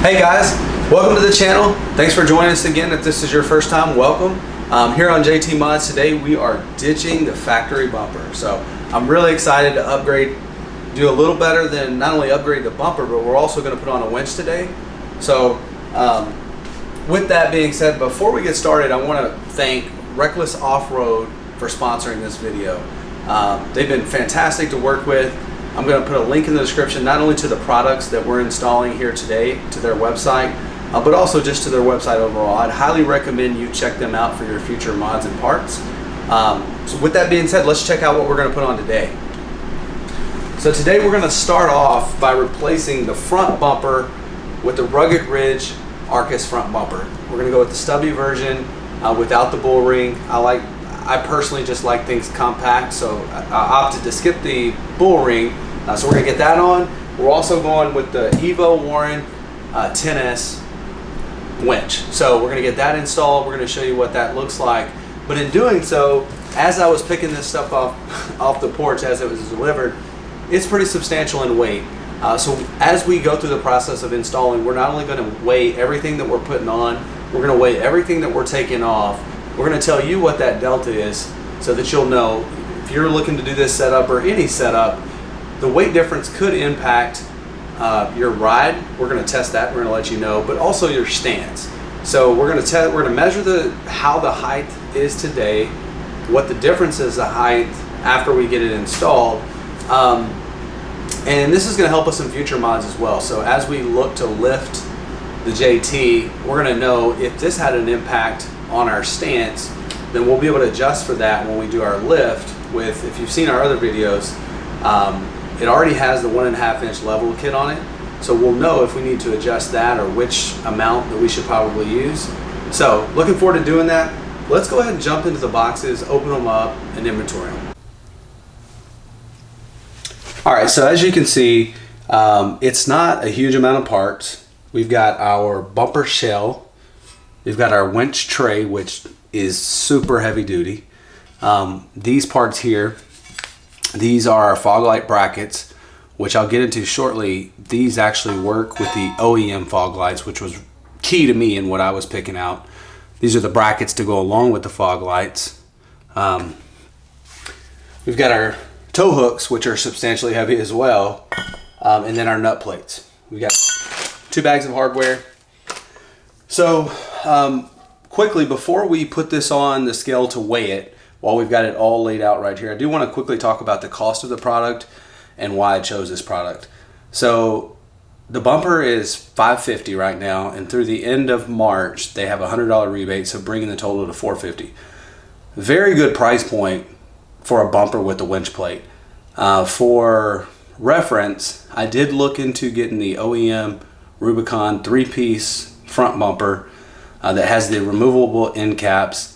Hey guys, welcome to the channel. Thanks for joining us again. If this is your first time, welcome. Here on JT Mods today, we are ditching the factory bumper. So I'm really excited to upgrade, do a little better than not only upgrade the bumper, but we're also going to put on a winch today. So with that being said, before we get started, I want to thank Reckless Off-Road for sponsoring this video. They've been fantastic to work with. I'm going to put a link in the description not only to the products that we're installing here today, to their website, but also just to their website overall. I'd highly recommend you check them out for your future mods and parts. So with that being said, let's check out what we're going to put on today. So today we're going to start off by replacing the front bumper with the Rugged Ridge Arcus front bumper. We're going to go with the stubby version without the bull ring. I personally just like things compact, so I opted to skip the bull ring. So we're gonna get that on. We're also going with the Evo Warren 10S winch. So we're gonna get that installed. We're gonna show you what that looks like. But in doing so, as I was picking this stuff off the porch as it was delivered, it's pretty substantial in weight. So as we go through the process of installing, we're not only gonna weigh everything that we're putting on, we're gonna weigh everything that we're taking off. We're going to tell you what that delta is so that you'll know if you're looking to do this setup or any setup, the weight difference could impact your ride. We're going to test that. We're going to let you know, but also your stance. So we're going to measure how the height is today, what the difference is the height after we get it installed, and this is going to help us in future mods as well. So as we look to lift the JT, we're going to know if this had an impact on our stance, then we'll be able to adjust for that when we do our lift with, if you've seen our other videos, it already has the 1.5 inch level kit on it. So we'll know if we need to adjust that or which amount that we should probably use. So looking forward to doing that. Let's go ahead and jump into the boxes, open them up and inventory them. All right, so as you can see, it's not a huge amount of parts. We've got our bumper shell. We've got our winch tray, which is super heavy duty. These parts here, these are our fog light brackets, which I'll get into shortly. These actually work with the OEM fog lights, which was key to me in what I was picking out. These are the brackets to go along with the fog lights. We've got our tow hooks, which are substantially heavy as well, and then our nut plates. We've got 2 bags of hardware. So quickly, before we put this on the scale to weigh it, while we've got it all laid out right here, I do want to quickly talk about the cost of the product and why I chose this product. So the bumper is $550 right now, and through the end of March, they have a $100 rebate, so bringing the total to $450. Very good price point for a bumper with the winch plate. For reference, I did look into getting the OEM Rubicon 3-piece front bumper that has the removable end caps.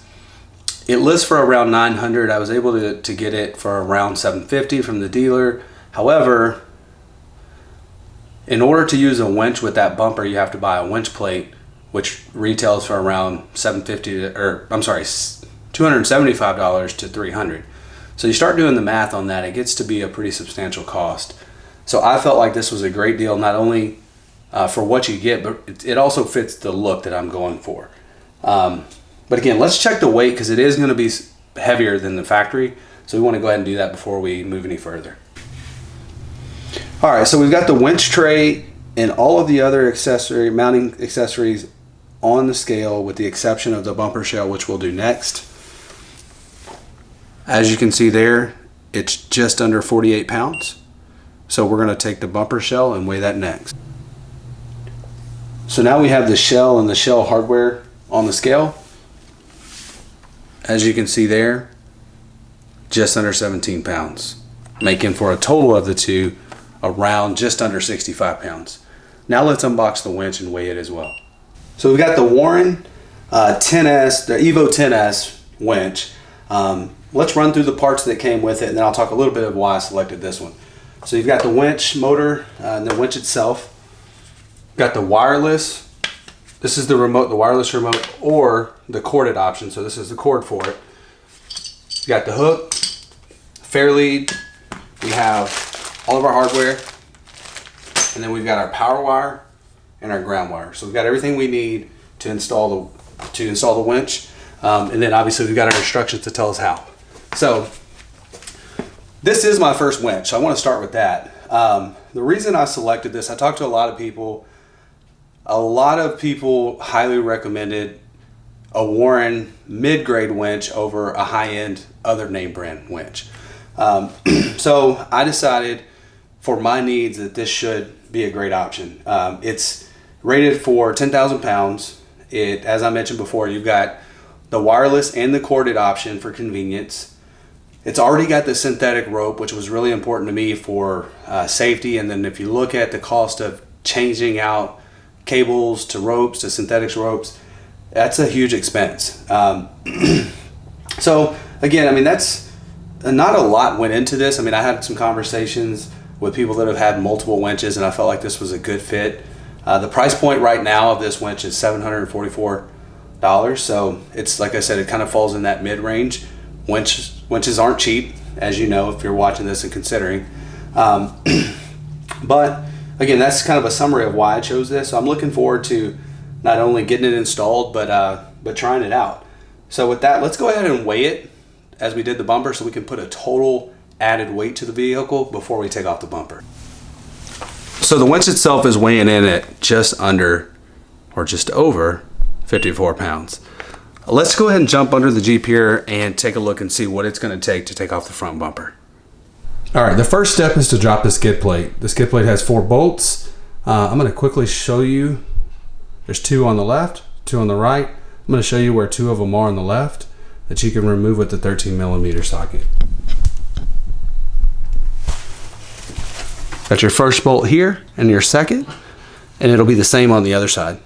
It lists for around $900. I was able to get it for around $750 from the dealer. However, in order to use a winch with that bumper, you have to buy a winch plate, which retails for around $275 to $300. So you start doing the math on that, it gets to be a pretty substantial cost. So I felt like this was a great deal, not only for what you get, but it also fits the look that I'm going for. But again, let's check the weight because it is going to be heavier than the factory. So we want to go ahead and do that before we move any further. All right, so we've got the winch tray and all of the other mounting accessories on the scale with the exception of the bumper shell, which we'll do next. As you can see there, it's just under 48 pounds. So we're going to take the bumper shell and weigh that next. So now we have the shell and the shell hardware on the scale. As you can see there, just under 17 pounds, making for a total of the two around just under 65 pounds. Now let's unbox the winch and weigh it as well. So we've got the Warren 10S, the Evo 10S winch. Let's run through the parts that came with it, and then I'll talk a little bit of why I selected this one. So you've got the winch motor and the winch itself. Got the wireless. This is the remote, the wireless remote, or the corded option. So this is the cord for it. You got the hook, fair lead. We have all of our hardware, and then we've got our power wire and our ground wire. So we've got everything we need to install the winch, and then obviously we've got our instructions to tell us how. So this is my first winch, so I want to start with that. The reason I selected this, I talked to a lot of people. A lot of people highly recommended a Warren mid-grade winch over a high-end other name brand winch. So I decided for my needs that this should be a great option. It's rated for 10,000 pounds. As I mentioned before, you've got the wireless and the corded option for convenience. It's already got the synthetic rope, which was really important to me for safety. And then if you look at the cost of changing out cables to ropes to synthetics ropes, that's a huge expense. So again, I mean, that's not a lot went into this. I mean, I had some conversations with people that have had multiple winches, and I felt like this was a good fit. The price point right now of this winch is $744. So it's, like I said, it kind of falls in that mid-range. Winches aren't cheap, as you know, if you're watching this and considering. But again, that's kind of a summary of why I chose this. So I'm looking forward to not only getting it installed, but trying it out. So with that, let's go ahead and weigh it as we did the bumper, so we can put a total added weight to the vehicle before we take off the bumper. So the winch itself is weighing in at just under or just over 54 pounds. Let's go ahead and jump under the Jeep here and take a look and see what it's going to take to take off the front bumper. All right, the first step is to drop the skid plate. The skid plate has 4 bolts. I'm going to quickly show you. There's 2 on the left, 2 on the right. I'm going to show you where 2 of them are on the left that you can remove with the 13mm socket. Got your first bolt here and your second, and it'll be the same on the other side.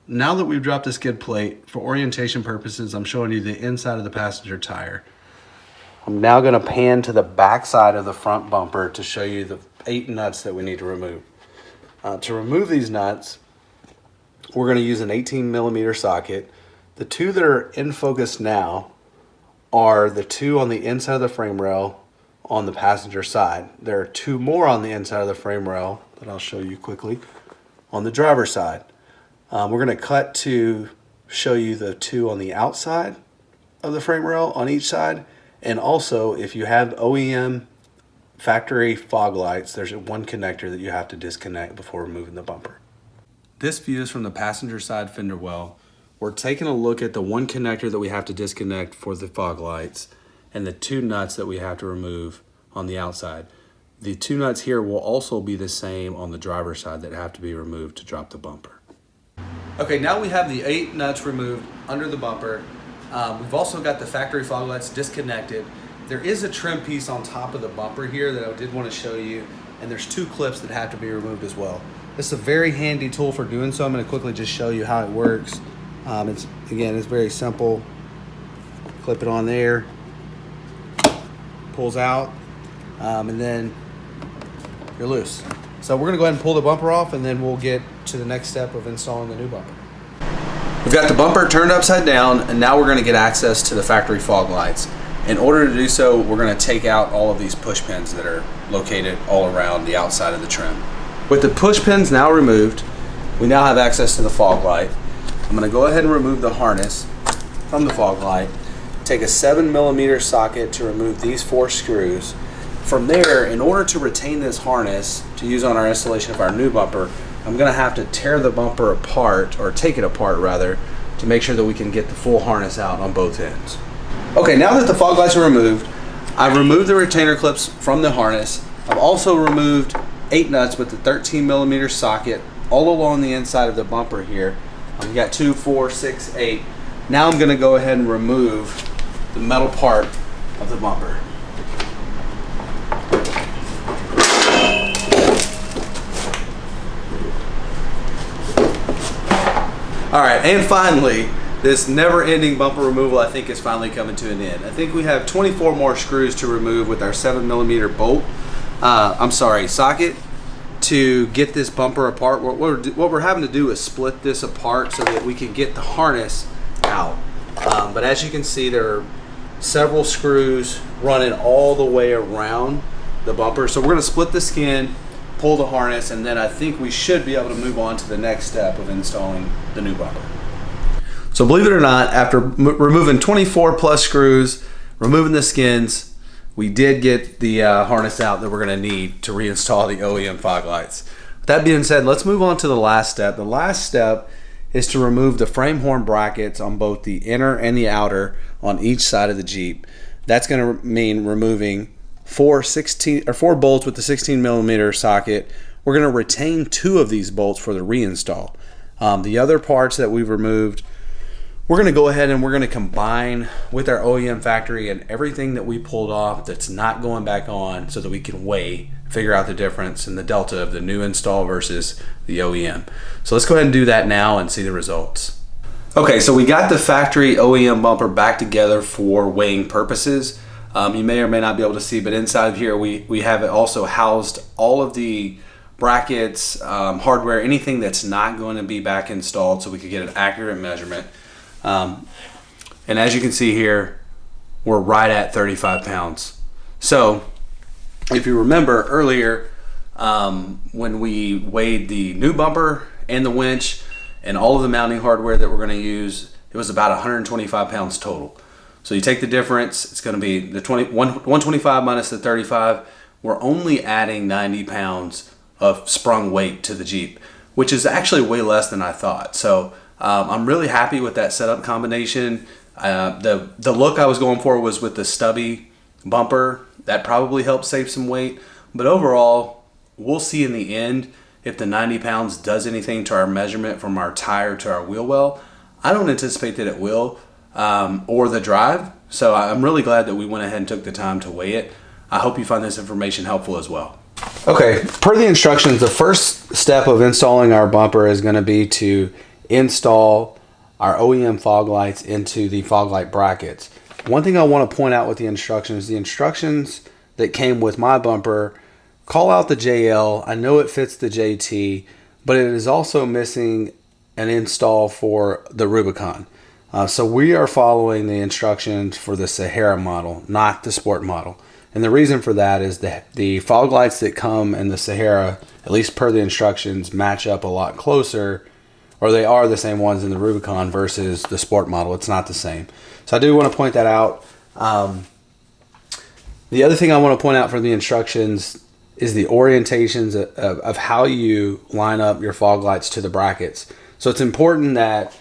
Now that we've dropped the skid plate, for orientation purposes, I'm showing you the inside of the passenger tire. I'm now going to pan to the back side of the front bumper to show you the 8 nuts that we need to remove. To remove these nuts, we're going to use an 18mm socket. The 2 that are in focus now are the 2 on the inside of the frame rail on the passenger side. There are 2 more on the inside of the frame rail that I'll show you quickly on the driver's side. We're going to cut to show you the 2 on the outside of the frame rail on each side. And also, if you have OEM factory fog lights, there's 1 connector that you have to disconnect before removing the bumper. This view is from the passenger side fender well. We're taking a look at the 1 connector that we have to disconnect for the fog lights and the 2 nuts that we have to remove on the outside. The 2 nuts here will also be the same on the driver's side that have to be removed to drop the bumper. Okay, now we have the 8 nuts removed under the bumper. We've also got the factory fog lights disconnected. There is a trim piece on top of the bumper here that I did want to show you, and there's 2 clips that have to be removed as well. This is a very handy tool for doing so. I'm going to quickly just show you how it works. It's very simple. Clip it on there, pulls out, and then you're loose. So we're going to go ahead and pull the bumper off, and then we'll get to the next step of installing the new bumper. We've got the bumper turned upside down, and now we're going to get access to the factory fog lights. In order to do so, we're going to take out all of these push pins that are located all around the outside of the trim. With the push pins now removed, we now have access to the fog light. I'm going to go ahead and remove the harness from the fog light, take a 7mm socket to remove these 4 screws. From there, in order to retain this harness to use on our installation of our new bumper, I'm going to have to tear the bumper apart, or take it apart rather, to make sure that we can get the full harness out on both ends. Okay, now that the fog lights are removed, I've removed the retainer clips from the harness. I've also removed 8 nuts with the 13mm socket all along the inside of the bumper here. We've got 2, 4, 6, 8. Now I'm going to go ahead and remove the metal part of the bumper. All right, and finally, this never-ending bumper removal, I think, is finally coming to an end. I think we have 24 more screws to remove with our 7mm socket to get this bumper apart. What we're having to do is split this apart so that we can get the harness out. But as you can see, there are several screws running all the way around the bumper. So we're going to split the skin pull the harness, and then I think we should be able to move on to the next step of installing the new bumper. So believe it or not, after removing 24 plus screws, removing the skins, we did get the harness out that we're going to need to reinstall the OEM fog lights. With that being said, let's move on to the last step. The last step is to remove the frame horn brackets on both the inner and the outer on each side of the Jeep. That's going to mean removing four bolts with the 16 millimeter socket. We're going to retain 2 of these bolts for the reinstall. The other parts that we've removed, we're going to go ahead and we're going to combine with our OEM factory and everything that we pulled off that's not going back on, so that we can figure out the difference in the delta of the new install versus the OEM. So let's go ahead and do that now and see the results. Okay, so we got the factory OEM bumper back together for weighing purposes. You may or may not be able to see, but inside of here we have it also housed all of the brackets, hardware, anything that's not going to be back installed, so we could get an accurate measurement. And as you can see here, we're right at 35 pounds. So if you remember earlier, when we weighed the new bumper and the winch and all of the mounting hardware that we're going to use, it was about 125 pounds total. So you take the difference, it's going to be the 125 minus the 35. We're only adding 90 pounds of sprung weight to the Jeep, which is actually way less than I thought. So I'm really happy with that setup combination. The look I was going for was with the stubby bumper. That probably helped save some weight. But overall, we'll see in the end if the 90 pounds does anything to our measurement from our tire to our wheel well. I don't anticipate that it will, or the drive. So I'm really glad that we went ahead and took the time to weigh it. I hope you find this information helpful as well. Okay, per the instructions, the first step of installing our bumper is going to be to install our OEM fog lights into the fog light brackets. One thing I want to point out with the instructions that came with my bumper call out the JL. I know it fits the JT, but it is also missing an install for the Rubicon. So we are following the instructions for the Sahara model, not the Sport model. And the reason for that is that the fog lights that come in the Sahara, at least per the instructions, match up a lot closer, or they are the same ones in the Rubicon versus the Sport model. It's not the same. So I do want to point that out. The other thing I want to point out from the instructions is the orientations of how you line up your fog lights to the brackets. So it's important that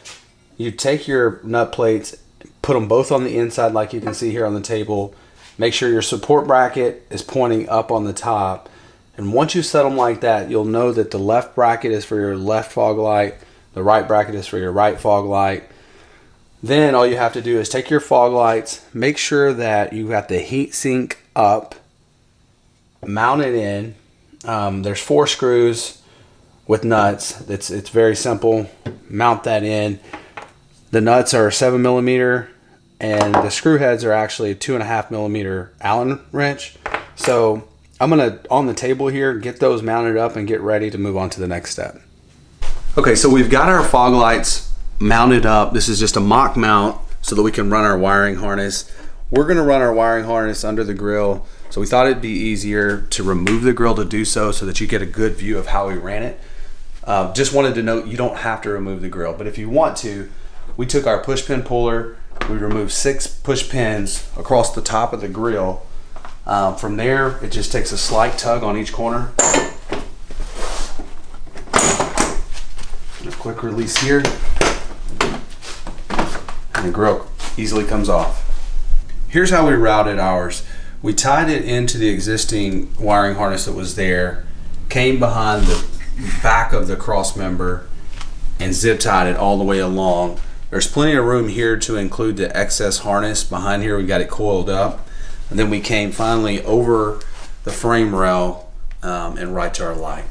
you take your nut plates, put them both on the inside like you can see here on the table. Make sure your support bracket is pointing up on the top. And once you set them like that, you'll know that the left bracket is for your left fog light, the right bracket is for your right fog light. Then all you have to do is take your fog lights, make sure that you got the heat sink up, mount it in. There's 4 screws with nuts. It's very simple. Mount that in. The nuts are 7 millimeter and the screw heads are actually a 2.5 millimeter Allen wrench. So I'm gonna, on the table here, get those mounted up and get ready to move on to the next step. Okay, so we've got our fog lights mounted up. This is just a mock mount so that we can run our wiring harness. We're gonna run our wiring harness under the grill. So we thought it'd be easier to remove the grill to do so that you get a good view of how we ran it. Just wanted to note, you don't have to remove the grill, but if you want to, we took our push pin puller, we removed 6 push pins across the top of the grill. From there, it just takes a slight tug on each corner. A quick release here, and the grill easily comes off. Here's how we routed ours. We tied it into the existing wiring harness that was there, came behind the back of the cross member, and zip tied it all the way along. There's plenty of room here to include the excess harness. Behind here we got it coiled up, and then we came finally over the frame rail and right to our light.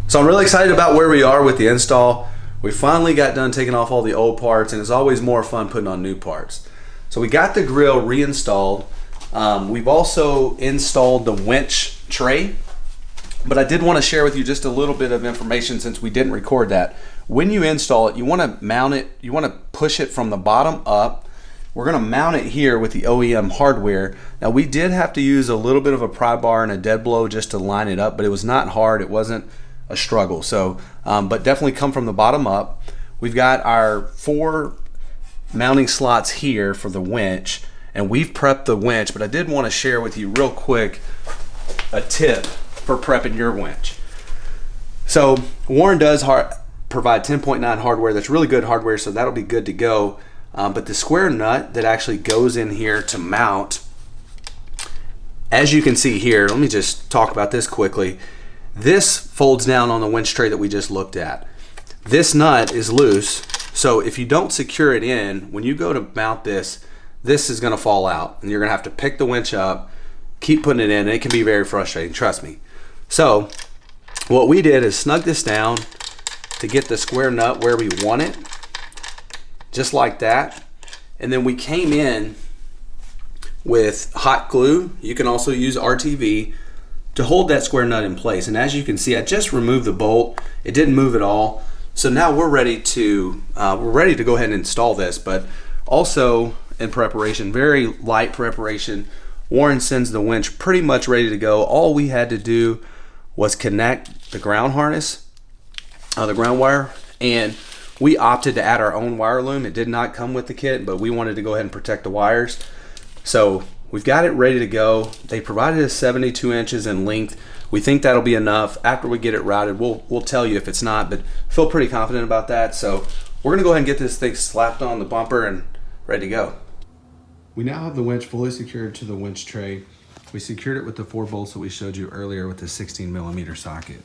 So I'm really excited about where we are with the install. We finally got done taking off all the old parts, and it's always more fun putting on new parts. So we got the grill reinstalled. We've also installed the winch tray, but I did want to share with you just a little bit of information since we didn't record that. When you install it, you want to mount it, you want to push it from the bottom up we're gonna mount it here with the OEM hardware. Now we did have to use a little bit of a pry bar and a dead blow just to line it up, but it was not hard. It wasn't a struggle. So, but definitely come from the bottom up. We've got our 4 mounting slots here for the winch, and we've prepped the winch, but I did want to share with you real quick a tip for prepping your winch. So Warren does provide 10.9 hardware. That's really good hardware, so that'll be good to go. But the square nut that actually goes in here to mount, as you can see here, let me just talk about this quickly. This folds down on the winch tray that we just looked at. This nut is loose, so if you don't secure it in, when you go to mount this, this is gonna fall out, and you're gonna have to pick the winch up, keep putting it in, and it can be very frustrating, trust me. So what we did is snug this down to get the square nut where we want it, just like that. And then we came in with hot glue. You can also use RTV to hold that square nut in place. And as you can see, I just removed the bolt. It didn't move at all. So now we're ready to go ahead and install this, but also in preparation, very light preparation. Warren sends the winch pretty much ready to go. All we had to do was connect the ground harness, the ground wire, and we opted to add our own wire loom. It did not come with the kit, but we wanted to go ahead and protect the wires. So we've got it ready to go. They provided us 72 inches in length. We think that'll be enough. After we get it routed, we'll tell you if it's not, but feel pretty confident about that. So we're gonna go ahead and get this thing slapped on the bumper and ready to go. We now have the winch fully secured to the winch tray. We secured it with the 4 bolts that we showed you earlier with the 16mm socket.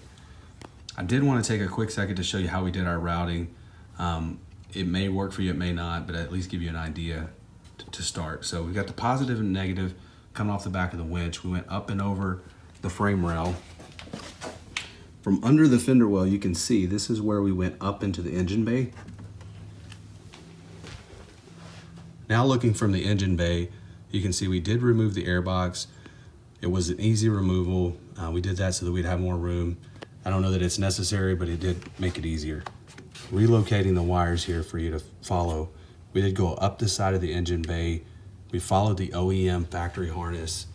I did want to take a quick second to show you how we did our routing. It may work for you, it may not, but at least give you an idea to start. So we've got the positive and negative coming off the back of the winch. We went up and over the frame rail. From under the fender well, you can see this is where we went up into the engine bay. Now looking from the engine bay, you can see we did remove the airbox. It was an easy removal. We did that so that we'd have more room. I don't know that it's necessary, but it did make it easier. Relocating the wires here for you to follow. We did go up the side of the engine bay. We followed the OEM factory harness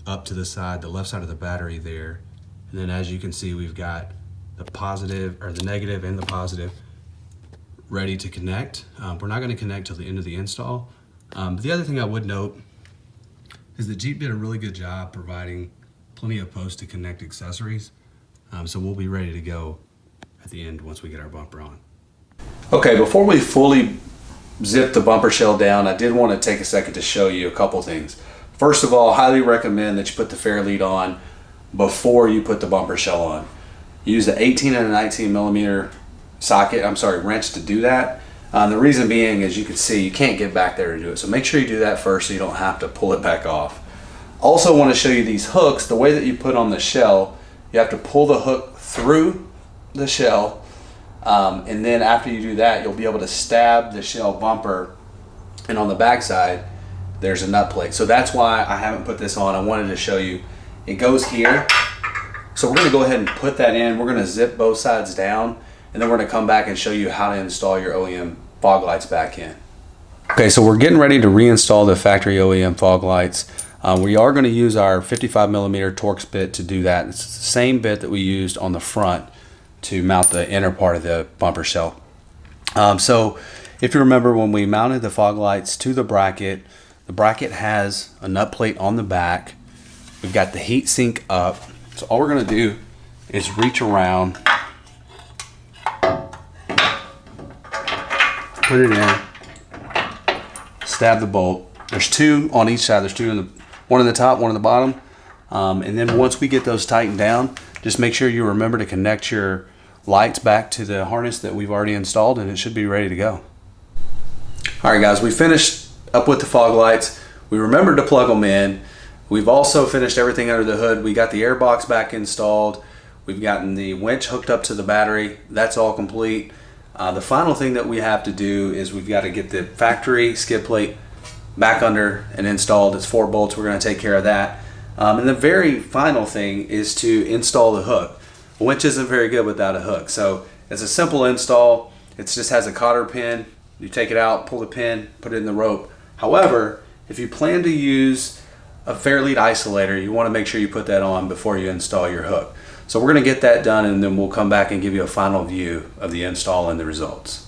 up to the side, the left side of the battery there. And then as you can see, we've got the positive, or the negative and the positive ready to connect. We're not gonna connect till the end of the install. The other thing I would note is that Jeep did a really good job providing plenty of posts to connect accessories. So we'll be ready to go at the end once we get our bumper on. Okay, before we fully zip the bumper shell down, I did want to take a second to show you a couple things. First of all, highly recommend that you put the fair lead on before you put the bumper shell on. Use the 18 and a 19mm wrench to do that. The reason being, as you can see, you can't get back there to do it. So make sure you do that first so you don't have to pull it back off. Also want to show you these hooks. The way that you put on the shell, you have to pull the hook through the shell, and then after you do that, you'll be able to stab the shell bumper, and on the back side there's a nut plate. So that's why I haven't put this on. I wanted to show you. It goes here. So we're going to go ahead and put that in. We're going to zip both sides down, and then we're going to come back and show you how to install your OEM fog lights back in. Okay, so we're getting ready to reinstall the factory OEM fog lights. We are going to use our 55mm Torx bit to do that. It's the same bit that we used on the front to mount the inner part of the bumper shell. So if you remember, when we mounted the fog lights to the bracket has a nut plate on the back. We've got the heat sink up. So all we're going to do is reach around, put it in, stab the bolt. There's 2 on each side. There's 2 one in the top, one in the bottom. And then once we get those tightened down, just make sure you remember to connect your lights back to the harness that we've already installed, and it should be ready to go. All right, guys, we finished up with the fog lights. We remembered to plug them in. We've also finished everything under the hood. We got the airbox back installed. We've gotten the winch hooked up to the battery. That's all complete. The final thing that we have to do is we've got to get the factory skid plate back under and installed. It's 4 bolts. We're going to take care of that. And the very final thing is to install the hook. A winch isn't very good without a hook. So it's a simple install. It just has a cotter pin. You take it out, pull the pin, put it in the rope, However, if you plan to use a fair lead isolator, you want to make sure you put that on before you install your hook. So we're going to get that done, and then we'll come back and give you a final view of the install and the results.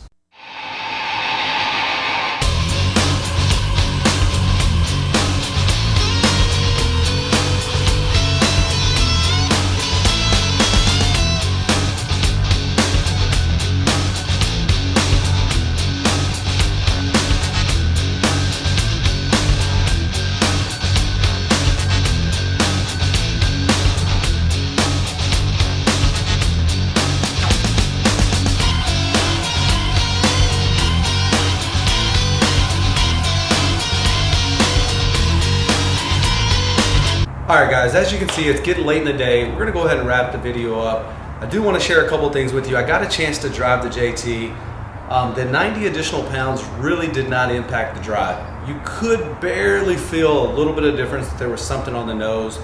Alright guys, as you can see, it's getting late in the day. We're going to go ahead and wrap the video up. I do want to share a couple things with you. I got a chance to drive the JT. The 90 additional pounds really did not impact the drive. You could barely feel a little bit of difference if there was something on the nose,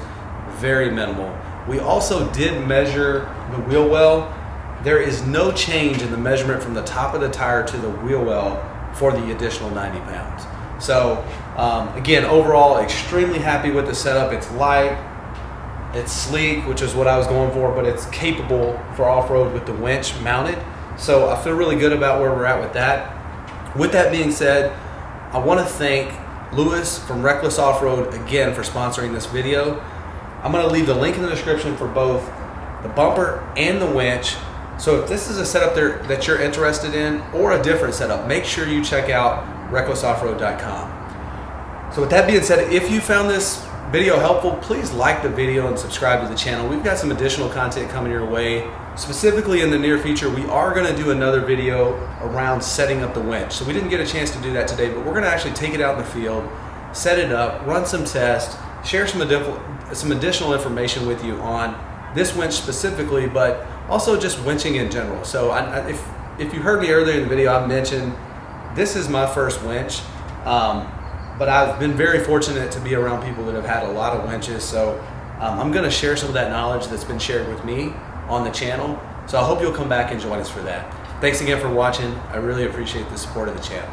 very minimal. We also did measure the wheel well. There is no change in the measurement from the top of the tire to the wheel well for the additional 90 pounds. So again, overall, extremely happy with the setup. It's light, it's sleek, which is what I was going for, but it's capable for off-road with the winch mounted. So I feel really good about where we're at with that. With that being said, I want to thank Lewis from Reckless Off-Road again for sponsoring this video. I'm going to leave the link in the description for both the bumper and the winch. So if this is a setup there that you're interested in, or a different setup, make sure you check out recklessoffroad.com. So with that being said, if you found this video helpful, please like the video and subscribe to the channel. We've got some additional content coming your way. Specifically in the near future, we are going to do another video around setting up the winch. So we didn't get a chance to do that today, but we're going to actually take it out in the field, set it up, run some tests, share some additional information with you on this winch specifically, but also just winching in general. So if you heard me earlier in the video, I mentioned this is my first winch, but I've been very fortunate to be around people that have had a lot of winches. So I'm going to share some of that knowledge that's been shared with me on the channel. So I hope you'll come back and join us for that. Thanks again for watching. I really appreciate the support of the channel.